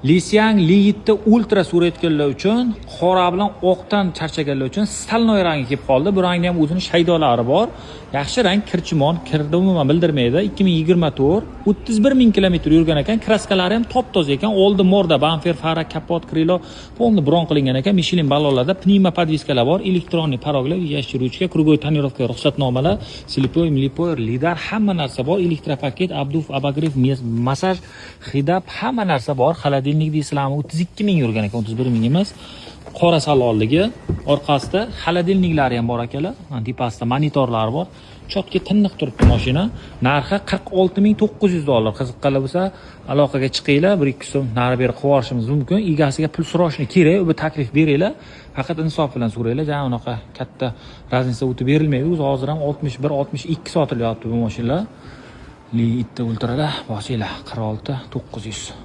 Lisyang Li7 ultra suratganlar uchun, qora bilan oqdan charchaganlar uchun stalnoy rangi kelib qoldi. Bu rangning ham o'zining shaydolari bor. Yaxshi rang, kirchimon, kirni umuman bildirmaydi. 2024 31 ming kilometr yurgan ekan, kraskalari ham top-toza ekan. Oldi morda, bamper, fara, kapot, krilo polni bron qilingan ekan. Michelin ballonlarda pnevma podviskalar bor, elektronniy paroglar, yashil ruchka, krugoy tonirovka ruxsatnomalar, slipoy, milipoy, lidar, hamma narsa bor. Elektropaket, abduf, abagrev, massaj, hidab, hamma narsa bor. Xolodilnik deysizlarmi? 32 ming yurgan ekan, 31 ming emas. Qora salonligi, orqasida xolodilniklari ham bor akalar. Tepasida monitorlar bor. Chotga tiniq turibdi mashina. Narxi $46,900. Qiziqqanlar bo'lsa, aloqaga chiqinglar, 1-2 so'm nari beri qilib yuborishimiz mumkin. Egasiga pul so'rashni kerak, bu taklif beringlar. Faqat insof bilan so'ranglar. Jana unaqa katta raznica o'tib berilmaydi. O'zi hozir ham 61-62 sotilyapti bu mashinalar. Li7 ultralar, boshinglar 46,900.